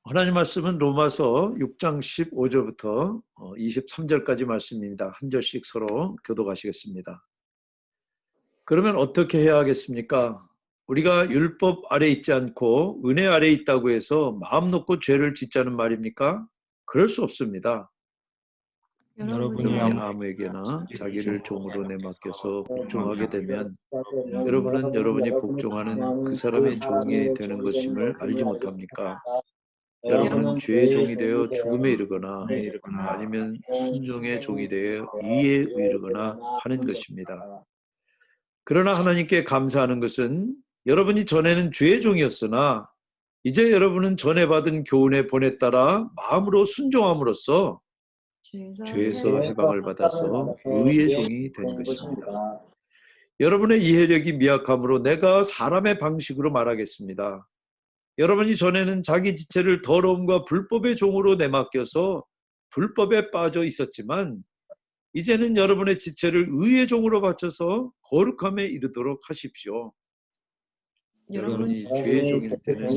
하나님 말씀은 로마서 6장 15절부터 23절까지 말씀입니다. 한 절씩 서로 교독하시겠습니다. 그러면 어떻게 해야 하겠습니까? 우리가 율법 아래 있지 않고 은혜 아래 있다고 해서 마음 놓고 죄를 짓자는 말입니까? 그럴 수 없습니다. 여러분이 아무에게나 자기를 종으로 내맡겨서 복종하게 되면 여러분은 여러분이 복종하는 그 사람의 종이 되는 것임을 알지 못합니까? 여러분은 죄의 종이 되어 죽음에 이르거나 아니면 순종의 종이 되어 의에 이르거나 하는 것입니다. 그러나 하나님께 감사하는 것은 여러분이 전에는 죄의 종이었으나 이제 여러분은 전에 받은 교훈의 본에 따라 마음으로 순종함으로써 죄에서 해방을 받아서 의의 종이 된 것입니다. 여러분의 이해력이 미약함으로 내가 사람의 방식으로 말하겠습니다. 여러분이 전에는 자기 지체를 더러움과 불법의 종으로 내맡겨서 불법에 빠져 있었지만 이제는 여러분의 지체를 의의 종으로 바쳐서 거룩함에 이르도록 하십시오. 여러분이 죄의 종일 때는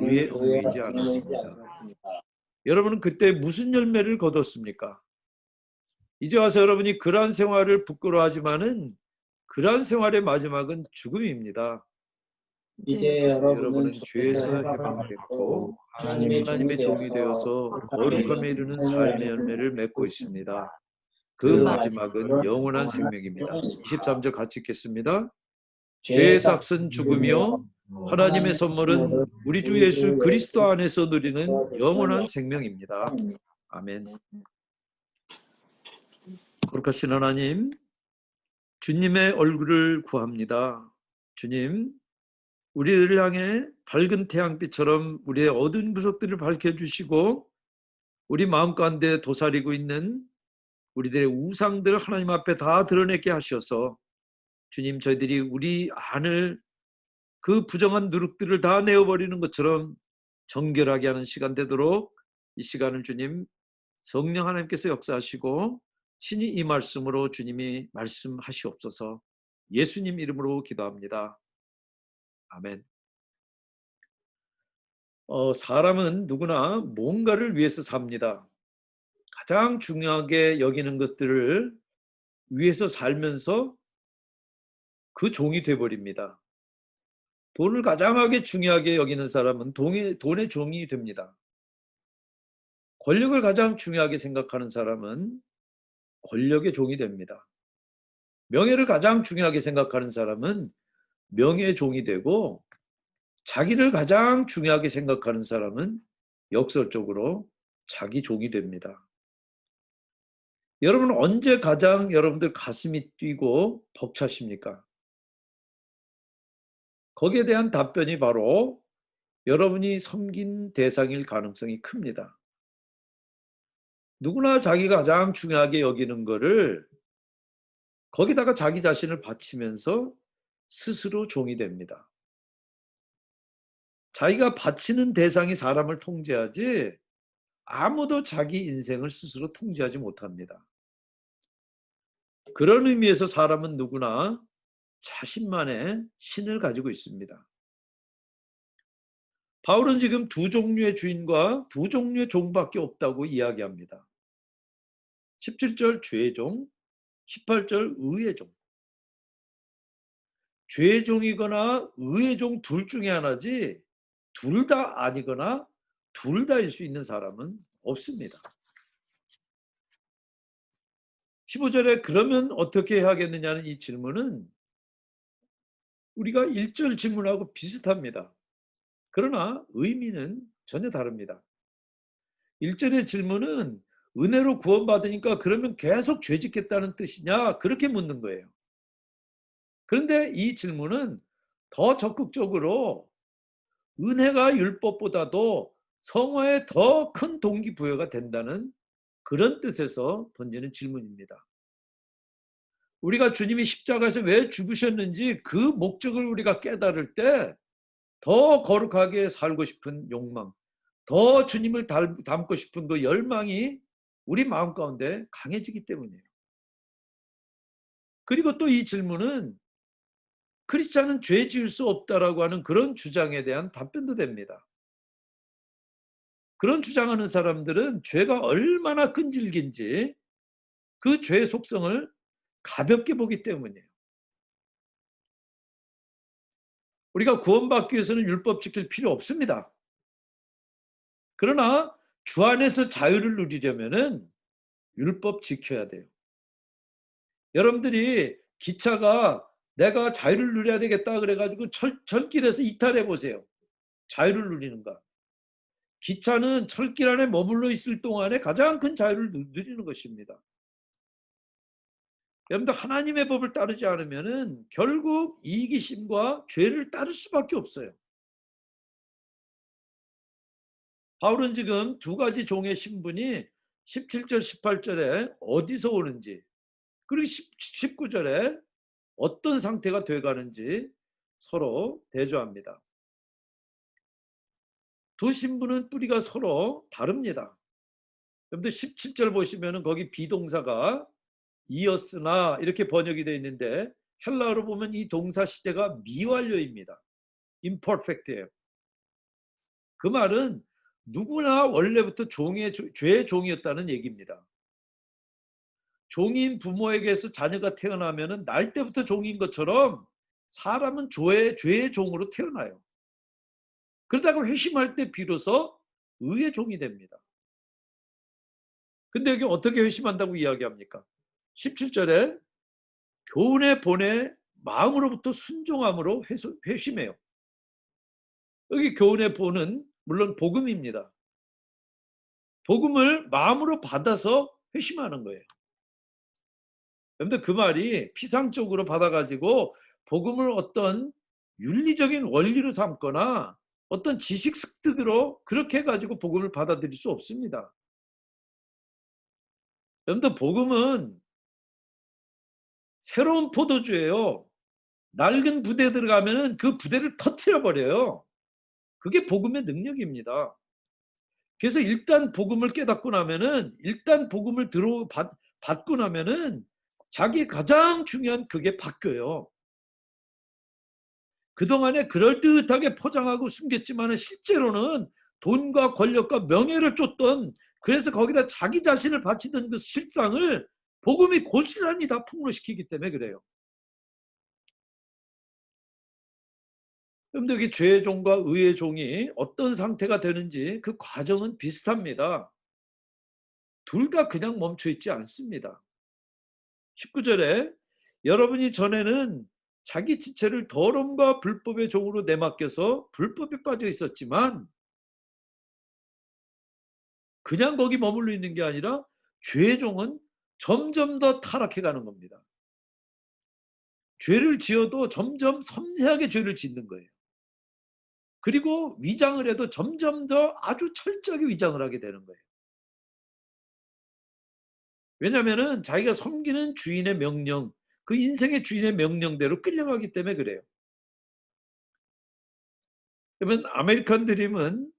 의의 엉이지 않았습니다. 여러분은 그때 무슨 열매를 거뒀습니까? 이제 와서 여러분이 그러한 생활을 부끄러워하지만은 그러한 생활의 마지막은 죽음입니다. 이제 여러분은 죄에서 해방됐고 하나님의 종이 되어서 거룩함에 이르는 삶의 열매를 맺고 있습니다. 그 마지막은 영원한 생명입니다. 23절 같이 읽겠습니다. 죄의 삭은 죽음이요 하나님의 선물은 우리 주 예수 그리스도 안에서 누리는 영원한 생명입니다. 아멘. 거룩하신 하나님, 주님의 얼굴을 구합니다. 주님, 우리를 향해 밝은 태양빛처럼 우리의 어두운 구석들을 밝혀주시고 우리 마음 가운데 도사리고 있는 우리들의 우상들을 하나님 앞에 다 드러내게 하셔서 주님, 저희들이 우리 안을 그 부정한 누룩들을 다 내어버리는 것처럼 정결하게 하는 시간 되도록 이 시간을 주님 성령 하나님께서 역사하시고 친히 이 말씀으로 주님이 말씀하시옵소서. 예수님 이름으로 기도합니다. 아멘. 사람은 누구나 뭔가를 위해서 삽니다. 가장 중요하게 여기는 것들을 위해서 살면서 그 종이 돼버립니다. 돈을 가장 중요하게 여기는 사람은 돈의 종이 됩니다. 권력을 가장 중요하게 생각하는 사람은 권력의 종이 됩니다. 명예를 가장 중요하게 생각하는 사람은 명예의 종이 되고 자기를 가장 중요하게 생각하는 사람은 역설적으로 자기 종이 됩니다. 여러분 언제 가장 여러분들 가슴이 뛰고 벅차십니까? 거기에 대한 답변이 바로 여러분이 섬긴 대상일 가능성이 큽니다. 누구나 자기가 가장 중요하게 여기는 거를 거기다가 자기 자신을 바치면서 스스로 종이 됩니다. 자기가 바치는 대상이 사람을 통제하지 아무도 자기 인생을 스스로 통제하지 못합니다. 그런 의미에서 사람은 누구나 자신만의 신을 가지고 있습니다. 바울은 지금 두 종류의 주인과 두 종류의 종밖에 없다고 이야기합니다. 17절 죄의 종, 18절 의의 종. 죄의 종이거나 의의 종 둘 중에 하나지 둘 다 아니거나 둘 다일 수 있는 사람은 없습니다. 15절에 그러면 어떻게 해야겠느냐는 이 질문은 우리가 1절 질문하고 비슷합니다. 그러나 의미는 전혀 다릅니다. 1절의 질문은 은혜로 구원받으니까 그러면 계속 죄 짓겠다는 뜻이냐? 그렇게 묻는 거예요. 그런데 이 질문은 더 적극적으로 은혜가 율법보다도 성화에 더 큰 동기부여가 된다는 그런 뜻에서 던지는 질문입니다. 우리가 주님이 십자가에서 왜 죽으셨는지 그 목적을 우리가 깨달을 때 더 거룩하게 살고 싶은 욕망, 더 주님을 닮고 싶은 그 열망이 우리 마음 가운데 강해지기 때문이에요. 그리고 또 이 질문은 크리스찬은 죄 지을 수 없다라고 하는 그런 주장에 대한 답변도 됩니다. 그런 주장하는 사람들은 죄가 얼마나 끈질긴지 그 죄의 속성을 가볍게 보기 때문이에요. 우리가 구원받기 위해서는 율법 지킬 필요 없습니다. 그러나 주 안에서 자유를 누리려면은 율법 지켜야 돼요. 여러분들이 기차가 내가 자유를 누려야 되겠다 그래가지고 철길에서 이탈해 보세요. 자유를 누리는가. 기차는 철길 안에 머물러 있을 동안에 가장 큰 자유를 누리는 것입니다. 여러분들 하나님의 법을 따르지 않으면은 결국 이기심과 죄를 따를 수밖에 없어요. 바울은 지금 두 가지 종의 신분이 17절, 18절에 어디서 오는지, 그리고 19절에 어떤 상태가 돼가는지 서로 대조합니다. 두 신분은 뿌리가 서로 다릅니다. 여러분들 17절 보시면은 거기 비동사가 이었으나 이렇게 번역이 되어 있는데 헬라어로 보면 이 동사 시제가 미완료입니다. imperfect예요. 그 말은 누구나 원래부터 죄의 종이었다는 얘기입니다. 종인 부모에게서 자녀가 태어나면은 날 때부터 종인 것처럼 사람은 죄의 종으로 태어나요. 그러다가 회심할 때 비로소 의의 종이 됩니다. 근데 여기 어떻게 회심한다고 이야기합니까? 17절에 교훈의 본의 마음으로부터 순종함으로 회심해요. 여기 교훈의 본은 물론 복음입니다. 복음을 마음으로 받아서 회심하는 거예요. 그런데 그 말이 피상적으로 받아가지고 복음을 어떤 윤리적인 원리로 삼거나 어떤 지식 습득으로 그렇게 해가지고 복음을 받아들일 수 없습니다. 여러분들 복음은 새로운 포도주예요. 낡은 부대에 들어가면은 그 부대를 터뜨려 버려요. 그게 복음의 능력입니다. 그래서 일단 복음을 깨닫고 나면은 일단 복음을 받고 나면은 자기 가장 중요한 그게 바뀌어요. 그동안에 그럴듯하게 포장하고 숨겼지만 실제로는 돈과 권력과 명예를 쫓던, 그래서 거기다 자기 자신을 바치던 그 실상을 복음이 고스란히 다 폭로시키기 때문에 그래요. 여러분들 여기 죄의 종과 의의 종이 어떤 상태가 되는지 그 과정은 비슷합니다. 둘 다 그냥 멈춰 있지 않습니다. 19절에 여러분이 전에는 자기 지체를 더러움과 불법의 종으로 내맡겨서 불법에 빠져 있었지만 그냥 거기 머물러 있는 게 아니라 죄의 종은 점점 더 타락해가는 겁니다. 죄를 지어도 점점 섬세하게 죄를 짓는 거예요. 그리고 위장을 해도 점점 더 아주 철저하게 위장을 하게 되는 거예요. 왜냐하면 자기가 섬기는 주인의 명령, 그 인생의 주인의 명령대로 끌려가기 때문에 그래요. 그러면 아메리칸 드림은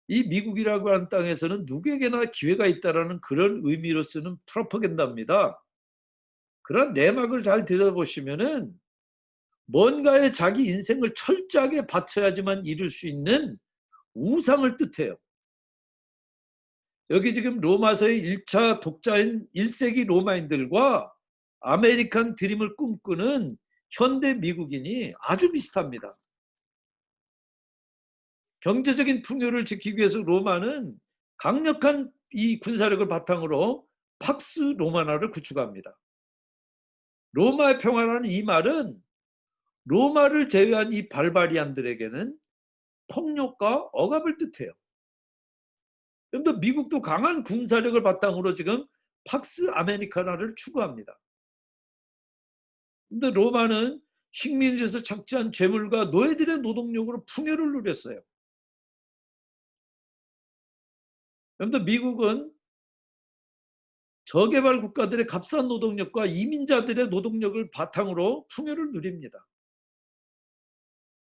이 미국이라고 하는 땅에서는 누구에게나 기회가 있다라는 그런 의미로 쓰는 프로파간다입니다. 그런 내막을 잘 들여다보시면은 뭔가에 자기 인생을 철저하게 바쳐야지만 이룰 수 있는 우상을 뜻해요. 여기 지금 로마서의 1차 독자인 1세기 로마인들과 아메리칸 드림을 꿈꾸는 현대 미국인이 아주 비슷합니다. 경제적인 풍요를 지키기 위해서 로마는 강력한 이 군사력을 바탕으로 팍스 로마나를 구축합니다. 로마의 평화라는 이 말은 로마를 제외한 이 발바리안들에게는 폭력과 억압을 뜻해요. 그런데 미국도 강한 군사력을 바탕으로 지금 팍스 아메리카나를 추구합니다. 그런데 로마는 식민지에서 착취한 재물과 노예들의 노동력으로 풍요를 누렸어요. 그런데 미국은 저개발 국가들의 값싼 노동력과 이민자들의 노동력을 바탕으로 풍요를 누립니다.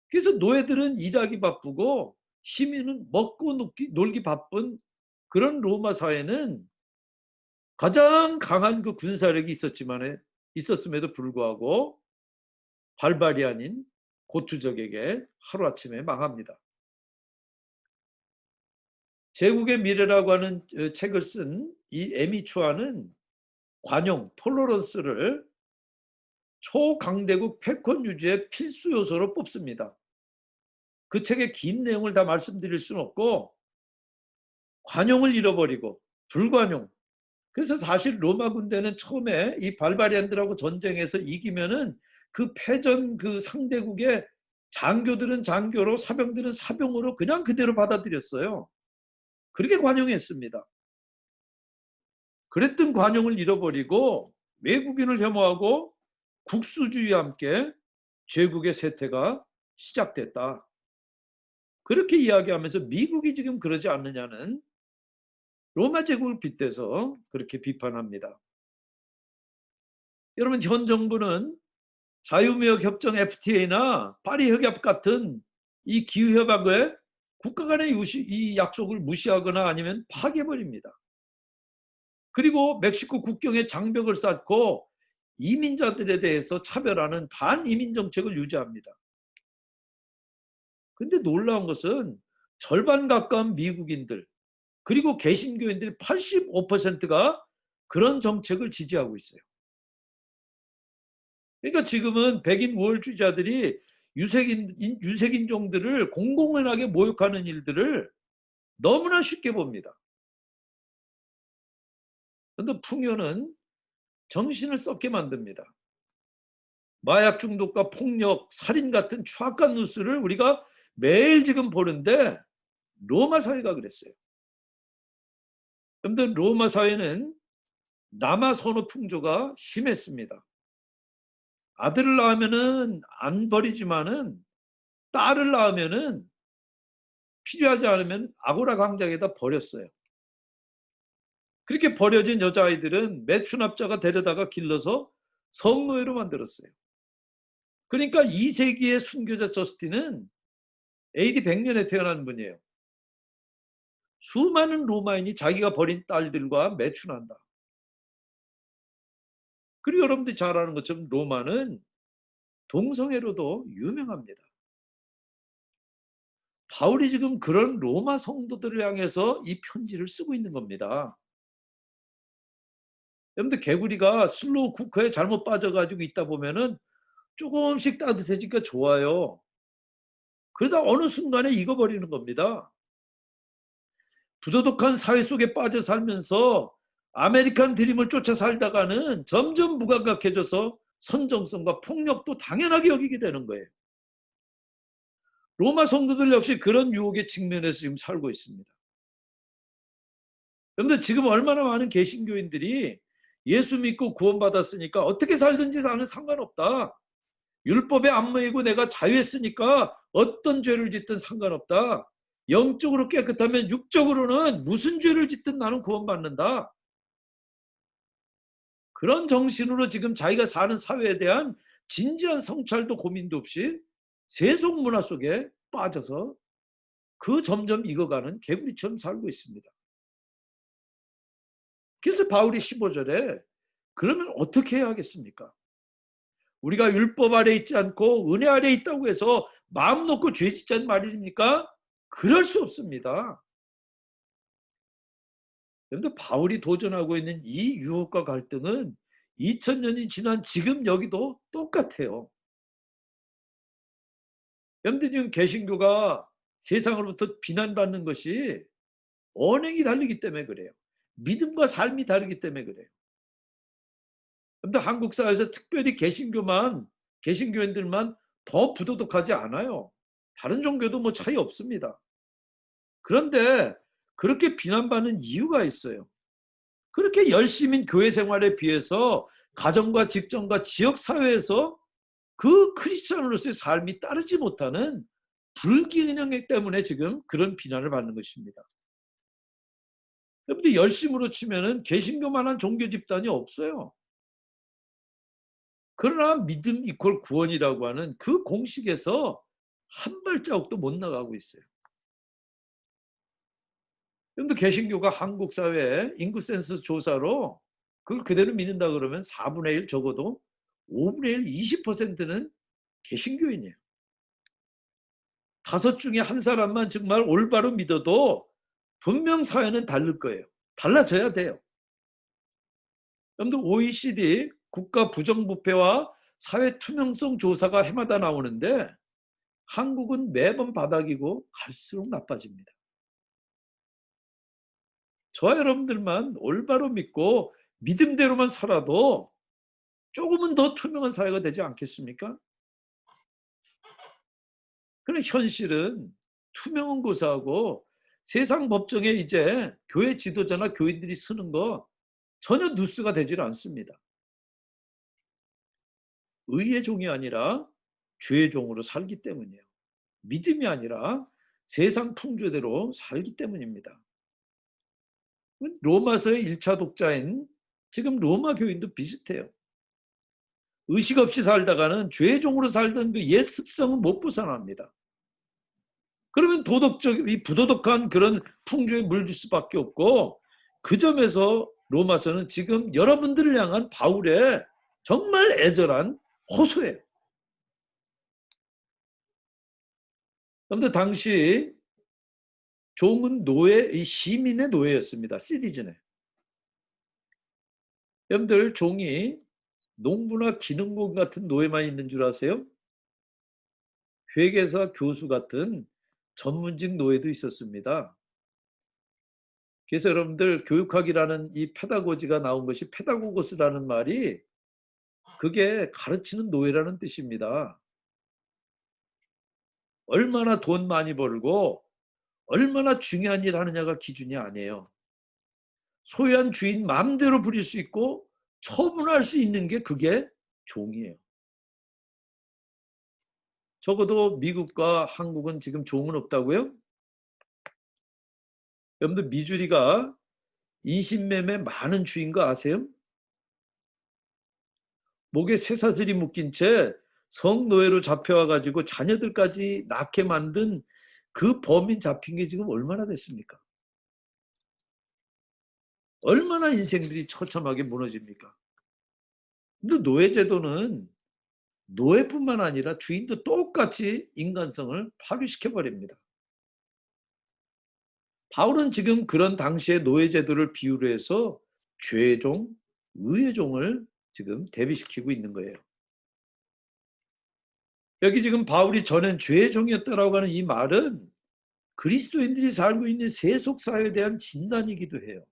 그래서 노예들은 일하기 바쁘고 시민은 먹고 놀기 바쁜 그런 로마 사회는 가장 강한 그 군사력이 있었음에도 불구하고 발발이 아닌 고투적에게 하루아침에 망합니다. 제국의 미래라고 하는 책을 쓴 이 에미 추아는 관용, 톨러런스를 초강대국 패권 유지의 필수 요소로 뽑습니다. 그 책의 긴 내용을 다 말씀드릴 수는 없고 관용을 잃어버리고 불관용. 그래서 사실 로마 군대는 처음에 이 발바리안들하고 전쟁에서 이기면은 그 패전 그 상대국의 장교들은 장교로 사병들은 사병으로 그냥 그대로 받아들였어요. 그렇게 관용했습니다. 그랬던 관용을 잃어버리고 외국인을 혐오하고 국수주의와 함께 제국의 쇠퇴가 시작됐다. 그렇게 이야기하면서 미국이 지금 그러지 않느냐는 로마 제국을 빗대서 그렇게 비판합니다. 여러분, 현 정부는 자유무역 협정 FTA나 파리 협약 같은 이 기후 협약에 국가 간의 이 약속을 무시하거나 아니면 파괴버립니다. 그리고 멕시코 국경에 장벽을 쌓고 이민자들에 대해서 차별하는 반이민 정책을 유지합니다. 근데 놀라운 것은 절반 가까운 미국인들 그리고 개신교인들 85%가 그런 정책을 지지하고 있어요. 그러니까 지금은 백인 우월주의자들이 유색인종들을 공공연하게 모욕하는 일들을 너무나 쉽게 봅니다. 그런데 풍요는 정신을 썩게 만듭니다. 마약 중독과 폭력, 살인 같은 추악한 뉴스를 우리가 매일 지금 보는데 로마 사회가 그랬어요. 그런데 로마 사회는 남아 선호 풍조가 심했습니다. 아들을 낳으면은 안 버리지만은 딸을 낳으면은 필요하지 않으면 아고라 광장에다 버렸어요. 그렇게 버려진 여자아이들은 매춘합자가 데려다가 길러서 성노예로 만들었어요. 그러니까 2세기의 순교자 저스틴은 AD 100년에 태어난 분이에요. 수많은 로마인이 자기가 버린 딸들과 매춘한다. 그리고 여러분들이 잘 아는 것처럼 로마는 동성애로도 유명합니다. 바울이 지금 그런 로마 성도들을 향해서 이 편지를 쓰고 있는 겁니다. 여러분들, 개구리가 슬로우 쿠커에 잘못 빠져가지고 있다 보면은 조금씩 따뜻해지니까 좋아요. 그러다 어느 순간에 익어버리는 겁니다. 부도덕한 사회 속에 빠져 살면서 아메리칸 드림을 쫓아 살다가는 점점 무감각해져서 선정성과 폭력도 당연하게 여기게 되는 거예요. 로마 성도들 역시 그런 유혹에 직면해서 지금 살고 있습니다. 그런데 지금 얼마나 많은 개신교인들이 예수 믿고 구원받았으니까 어떻게 살든지 나는 상관없다. 율법에 안 모이고 내가 자유했으니까 어떤 죄를 짓든 상관없다. 영적으로 깨끗하면 육적으로는 무슨 죄를 짓든 나는 구원받는다. 그런 정신으로 지금 자기가 사는 사회에 대한 진지한 성찰도 고민도 없이 세속 문화 속에 빠져서 그 점점 익어가는 개구리처럼 살고 있습니다. 그래서 바울이 15절에 그러면 어떻게 해야 하겠습니까? 우리가 율법 아래 있지 않고 은혜 아래 있다고 해서 마음 놓고 죄 짓자는 말입니까? 그럴 수 없습니다. 그런데 바울이 도전하고 있는 이 유혹과 갈등은 2000년이 지난 지금 여기도 똑같아요. 여러분들, 지금 개신교가 세상으로부터 비난받는 것이 언행이 다르기 때문에 그래요. 믿음과 삶이 다르기 때문에 그래요. 그런데 한국 사회에서 특별히 개신교인들만 더 부도덕하지 않아요. 다른 종교도 뭐 차이 없습니다. 그런데 그렇게 비난받는 이유가 있어요. 그렇게 열심인 교회 생활에 비해서 가정과 직장과 지역 사회에서 그 크리스찬으로서의 삶이 따르지 못하는 불균형 때문에 지금 그런 비난을 받는 것입니다. 여러분들, 열심으로 치면은 개신교만한 종교 집단이 없어요. 그러나 믿음 이퀄 구원이라고 하는 그 공식에서 한 발자국도 못 나가고 있어요. 여러분들, 개신교가 한국 사회 인구 센서스 조사로 그걸 그대로 믿는다 그러면 4분의 1, 적어도 5분의 1, 20%는 개신교인이에요. 5 중에 한 사람만 정말 올바로 믿어도 분명 사회는 다를 거예요. 달라져야 돼요. 여러분들 OECD 국가 부정부패와 사회 투명성 조사가 해마다 나오는데 한국은 매번 바닥이고 갈수록 나빠집니다. 저와 여러분들만 올바로 믿고 믿음대로만 살아도 조금은 더 투명한 사회가 되지 않겠습니까? 그런데 현실은 투명은 고사하고 세상 법정에 이제 교회 지도자나 교인들이 쓰는 거 전혀 뉴스가 되질 않습니다. 의의 종이 아니라 죄의 종으로 살기 때문이에요. 믿음이 아니라 세상 풍조대로 살기 때문입니다. 로마서의 1차 독자인 지금 로마 교인도 비슷해요. 의식 없이 살다가는 죄의 종으로 살던 그 옛 습성은 못 벗어납니다. 그러면 이 부도덕한 그런 풍조에 물들 수밖에 없고, 그 점에서 로마서는 지금 여러분들을 향한 바울의 정말 애절한 호소예요. 그런데 당시 종은 이 시민의 노예였습니다. 시티즌에. 여러분들 종이 농부나 기능공 같은 노예만 있는 줄 아세요? 회계사, 교수 같은 전문직 노예도 있었습니다. 그래서 여러분들 교육학이라는 이 페다고지가 나온 것이 페다고고스라는 말이 그게 가르치는 노예라는 뜻입니다. 얼마나 돈 많이 벌고 얼마나 중요한 일 하느냐가 기준이 아니에요. 소유한 주인 마음대로 부릴 수 있고 처분할 수 있는 게 그게 종이에요. 적어도 미국과 한국은 지금 종은 없다고요? 여러분들 미주리가 인신매매 많은 주인 거 아세요? 목에 쇠사슬이 묶인 채 성노예로 잡혀와가지고 자녀들까지 낳게 만든 그 범인 잡힌 게 지금 얼마나 됐습니까? 얼마나 인생들이 처참하게 무너집니까? 근데 노예제도는 노예뿐만 아니라 주인도 똑같이 인간성을 파괴시켜버립니다. 바울은 지금 그런 당시의 노예제도를 비유로 해서 죄의 종, 의의 종을 지금 대비시키고 있는 거예요. 여기 지금 바울이 전엔 죄의 종이었다라고 하는 이 말은 그리스도인들이 살고 있는 세속사회에 대한 진단이기도 해요.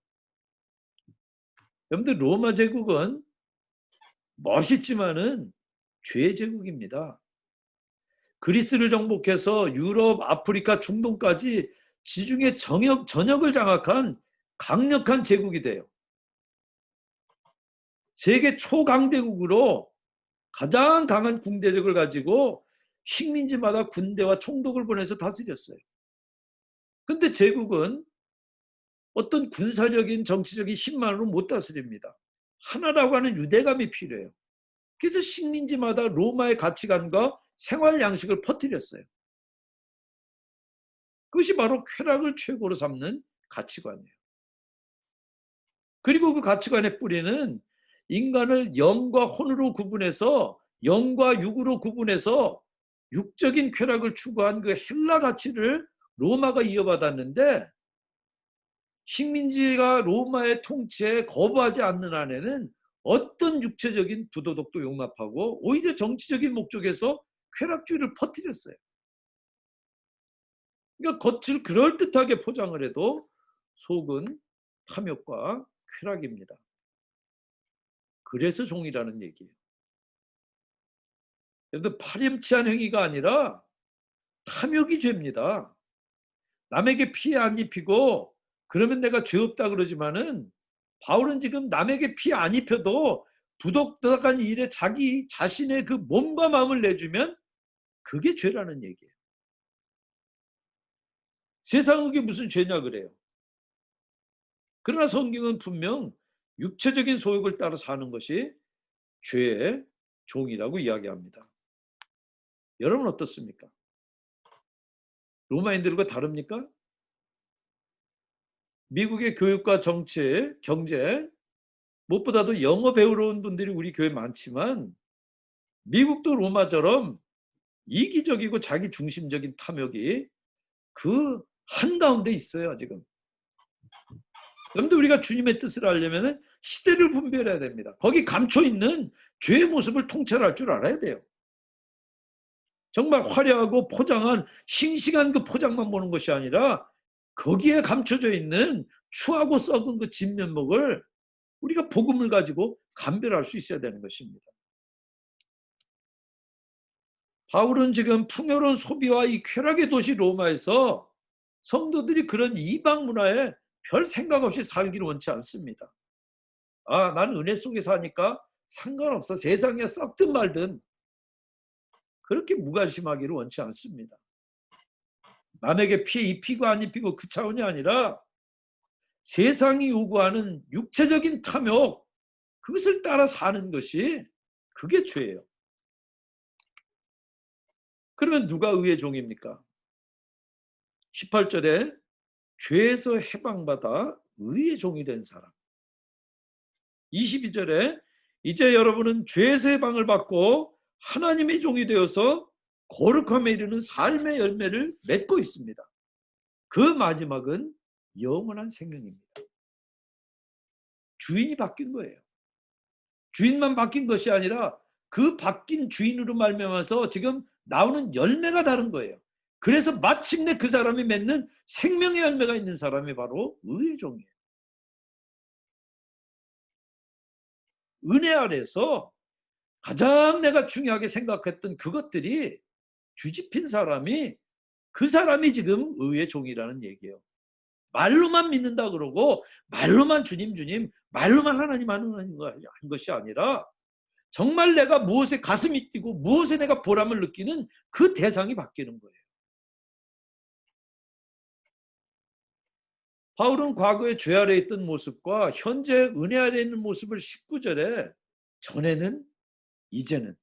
여러분들 로마 제국은 멋있지만은 죄의 제국입니다. 그리스를 정복해서 유럽, 아프리카, 중동까지 지중해 전역을 장악한 강력한 제국이 돼요. 세계 초강대국으로 가장 강한 군대력을 가지고 식민지마다 군대와 총독을 보내서 다스렸어요. 근데 제국은 어떤 군사적인 정치적인 힘만으로 못 다스립니다. 하나라고 하는 유대감이 필요해요. 그래서 식민지마다 로마의 가치관과 생활 양식을 퍼뜨렸어요. 그것이 바로 쾌락을 최고로 삼는 가치관이에요. 그리고 그 가치관의 뿌리는 인간을 영과 혼으로 구분해서, 영과 육으로 구분해서 육적인 쾌락을 추구한 그 헬라 가치를 로마가 이어받았는데, 식민지가 로마의 통치에 거부하지 않는 한에는 어떤 육체적인 부도덕도 용납하고 오히려 정치적인 목적에서 쾌락주의를 퍼뜨렸어요. 그러니까 겉을 그럴듯하게 포장을 해도 속은 탐욕과 쾌락입니다. 그래서 종이라는 얘기예요. 그런데 파렴치한 행위가 아니라 탐욕이 죄입니다. 남에게 피해 안 입히고 그러면 내가 죄 없다 그러지만은 바울은 지금 남에게 피해 안 입혀도 부도덕한 일에 자기 자신의 그 몸과 마음을 내주면 그게 죄라는 얘기예요. 세상 그게 무슨 죄냐 그래요. 그러나 성경은 분명 육체적인 소욕을 따라 사는 것이 죄의 종이라고 이야기합니다. 여러분 어떻습니까? 로마인들과 다릅니까? 미국의 교육과 정치, 경제, 무엇보다도 영어 배우러 온 분들이 우리 교회에 많지만 미국도 로마처럼 이기적이고 자기 중심적인 탐욕이 그 한가운데 있어요. 지금 여러분들 우리가 주님의 뜻을 알려면 시대를 분별해야 됩니다. 거기 감춰 있는 죄의 모습을 통찰할 줄 알아야 돼요. 정말 화려하고 포장한 싱싱한 그 포장만 보는 것이 아니라 거기에 감춰져 있는 추하고 썩은 그 진면목을 우리가 복음을 가지고 감별할 수 있어야 되는 것입니다. 바울은 지금 풍요로운 소비와 이 쾌락의 도시 로마에서 성도들이 그런 이방 문화에 별 생각 없이 살기를 원치 않습니다. 아, 난 은혜 속에 사니까 상관없어. 세상에 썩든 말든. 그렇게 무관심하기를 원치 않습니다. 남에게 피해 입히고 안 입히고 그 차원이 아니라 세상이 요구하는 육체적인 탐욕, 그것을 따라 사는 것이 그게 죄예요. 그러면 누가 의의 종입니까? 18절에 죄에서 해방받아 의의 종이 된 사람. 22절에 이제 여러분은 죄에서 해방을 받고 하나님의 종이 되어서 거룩함에 이르는 삶의 열매를 맺고 있습니다. 그 마지막은 영원한 생명입니다. 주인이 바뀐 거예요. 주인만 바뀐 것이 아니라 그 바뀐 주인으로 말미암아서 지금 나오는 열매가 다른 거예요. 그래서 마침내 그 사람이 맺는 생명의 열매가 있는 사람이 바로 의의 종이에요. 은혜 아래서 가장 내가 중요하게 생각했던 그것들이 뒤집힌 사람이 그 사람이 지금 의의 종이라는 얘기예요. 말로만 믿는다 그러고 말로만 주님 주님 말로만 하나님 하는 것이 아니라 정말 내가 무엇에 가슴이 뛰고 무엇에 내가 보람을 느끼는 그 대상이 바뀌는 거예요. 바울은 과거에 죄 아래 있던 모습과 현재 은혜 아래 있는 모습을 19절에 전에는 이제는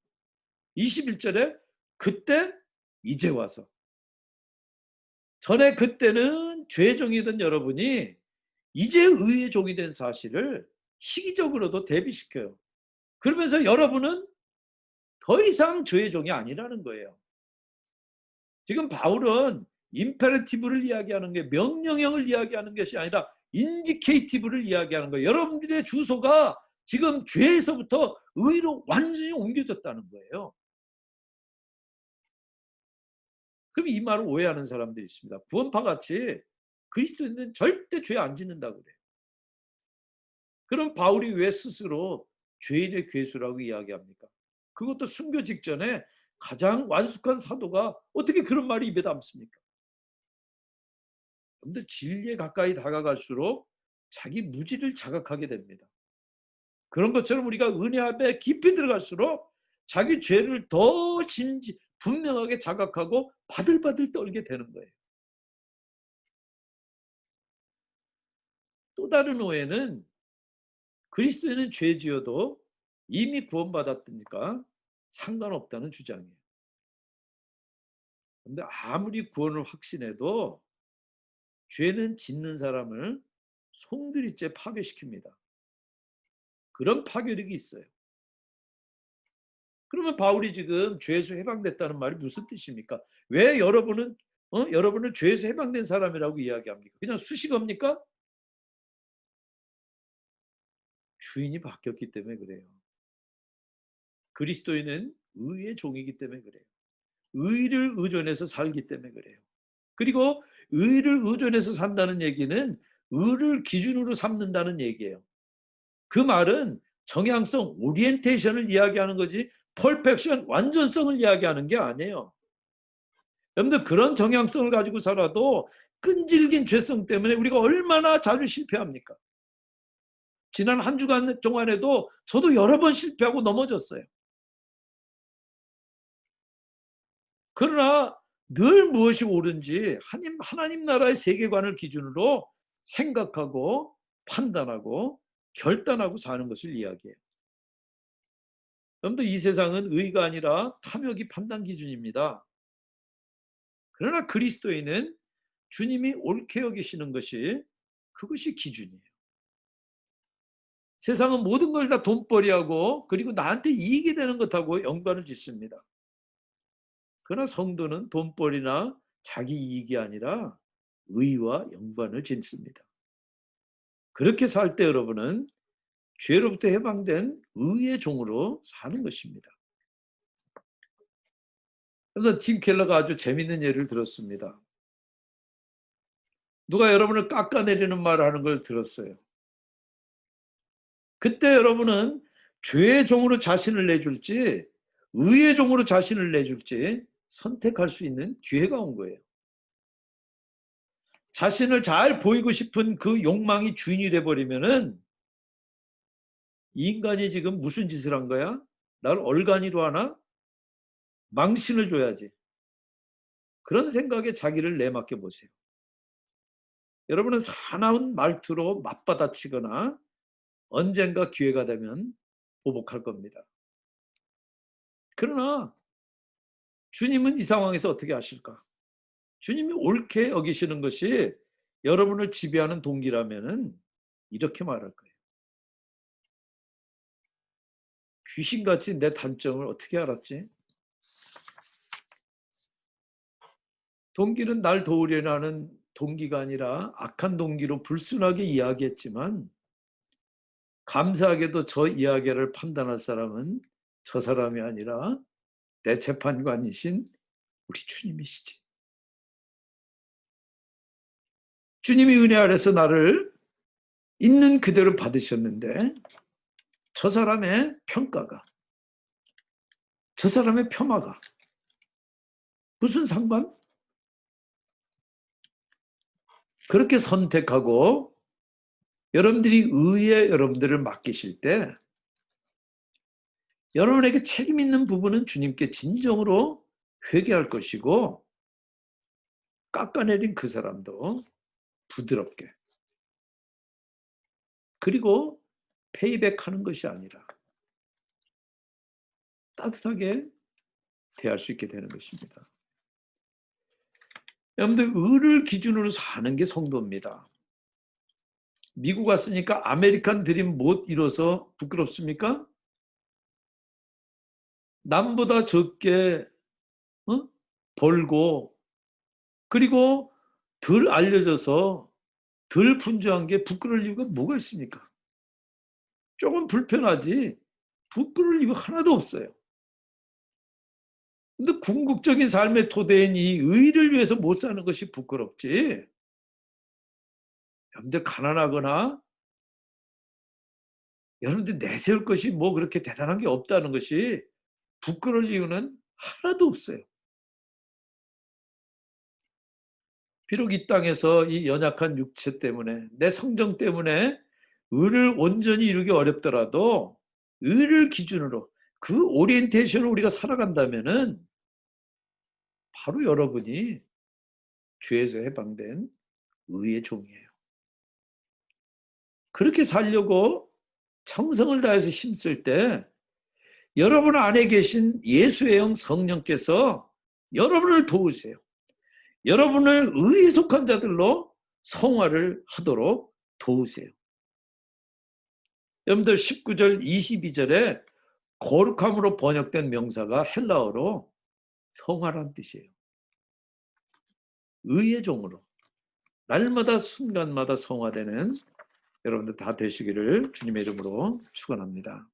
21절에 그때 이제 와서 전에 그때는 죄의 종이던 여러분이 이제 의의 종이 된 사실을 시기적으로도 대비시켜요. 그러면서 여러분은 더 이상 죄의 종이 아니라는 거예요. 지금 바울은 임페러티브를 이야기하는 게 명령형을 이야기하는 것이 아니라 인디케이티브를 이야기하는 거예요. 여러분들의 주소가 지금 죄에서부터 의로 완전히 옮겨졌다는 거예요. 그럼 이 말을 오해하는 사람들이 있습니다. 구원파 같이 그리스도인은 절대 죄 안 짓는다고 그래요. 그럼 바울이 왜 스스로 죄인의 괴수라고 이야기합니까? 그것도 순교 직전에 가장 완숙한 사도가 어떻게 그런 말이 입에 담습니까? 근데 진리에 가까이 다가갈수록 자기 무지를 자각하게 됩니다. 그런 것처럼 우리가 은혜 앞에 깊이 들어갈수록 자기 죄를 더 분명하게 자각하고 바들바들 떨게 되는 거예요. 또 다른 오해는 그리스도인은 죄 지어도 이미 구원받았으니까 상관없다는 주장이에요. 그런데 아무리 구원을 확신해도 죄는 짓는 사람을 송두리째 파괴시킵니다. 그런 파괴력이 있어요. 그러면 바울이 지금 죄에서 해방됐다는 말이 무슨 뜻입니까? 왜 여러분을 죄에서 해방된 사람이라고 이야기합니까? 그냥 수식어입니까? 주인이 바뀌었기 때문에 그래요. 그리스도인은 의의 종이기 때문에 그래요. 의를 의존해서 살기 때문에 그래요. 그리고 의를 의존해서 산다는 얘기는 의를 기준으로 삼는다는 얘기예요. 그 말은 정향성, 오리엔테이션을 이야기하는 거지 퍼펙션, 완전성을 이야기하는 게 아니에요. 여러분들 그런 정향성을 가지고 살아도 끈질긴 죄성 때문에 우리가 얼마나 자주 실패합니까? 지난 한 주간 동안에도 저도 여러 번 실패하고 넘어졌어요. 그러나 늘 무엇이 옳은지 하나님 나라의 세계관을 기준으로 생각하고 판단하고 결단하고 사는 것을 이야기해요. 여러분들 이 세상은 의가 아니라 탐욕이 판단 기준입니다. 그러나 그리스도인은 주님이 옳게 여기시는 것이 그것이 기준이에요. 세상은 모든 걸 다 돈벌이하고 그리고 나한테 이익이 되는 것하고 연관을 짓습니다. 그러나 성도는 돈벌이나 자기 이익이 아니라 의와 연관을 짓습니다. 그렇게 살 때 여러분은 죄로부터 해방된 의의 종으로 사는 것입니다. 그래서 팀 켈러가 아주 재밌는 예를 들었습니다. 누가 여러분을 깎아내리는 말 하는 걸 들었어요. 그때 여러분은 죄의 종으로 자신을 내줄지 의의 종으로 자신을 내줄지 선택할 수 있는 기회가 온 거예요. 자신을 잘 보이고 싶은 그 욕망이 주인이 돼버리면은 이 인간이 지금 무슨 짓을 한 거야? 나를 얼간이로 하나? 망신을 줘야지. 그런 생각에 자기를 내맡겨 보세요. 여러분은 사나운 말투로 맞받아치거나 언젠가 기회가 되면 보복할 겁니다. 그러나 주님은 이 상황에서 어떻게 하실까? 주님이 옳게 여기시는 것이 여러분을 지배하는 동기라면은 이렇게 말할 거예요. 귀신같이 내 단점을 어떻게 알았지? 동기는 날 도우려는 동기가 아니라 악한 동기로 불순하게 이야기했지만 감사하게도 저 이야기를 판단할 사람은 저 사람이 아니라 내 재판관이신 우리 주님이시지. 주님이 은혜 아래서 나를 있는 그대로 받으셨는데 저 사람의 평가가, 저 사람의 폄하가 무슨 상관? 그렇게 선택하고 여러분들이 의에 여러분들을 맡기실 때 여러분에게 책임 있는 부분은 주님께 진정으로 회개할 것이고 깎아내린 그 사람도 부드럽게 그리고 페이백하는 것이 아니라 따뜻하게 대할 수 있게 되는 것입니다. 여러분들 의를 기준으로 사는 게 성도입니다. 미국 왔으니까 아메리칸 드림 못 이뤄서 부끄럽습니까? 남보다 적게 벌고 그리고 덜 알려져서 덜 분주한 게 부끄러울 이유가 뭐가 있습니까? 조금 불편하지 부끄러울 이유가 하나도 없어요. 근데 궁극적인 삶의 토대인 이 의를 위해서 못 사는 것이 부끄럽지. 여러분들 가난하거나 여러분들 내세울 것이 뭐 그렇게 대단한 게 없다는 것이 부끄러울 이유는 하나도 없어요. 비록 이 땅에서 이 연약한 육체 때문에 내 성정 때문에 의를 온전히 이루기 어렵더라도 의를 기준으로 그 오리엔테이션을 우리가 살아간다면은 바로 여러분이 죄에서 해방된 의의 종이에요. 그렇게 살려고 정성을 다해서 힘쓸 때 여러분 안에 계신 예수의 영 성령께서 여러분을 도우세요. 여러분을 의에 속한 자들로 성화를 하도록 도우세요. 여러분들 19절 22절에 거룩함으로 번역된 명사가 헬라어로 성화란 뜻이에요. 의의 종으로 날마다 순간마다 성화되는 여러분들 다 되시기를 주님의 이름으로 축원합니다.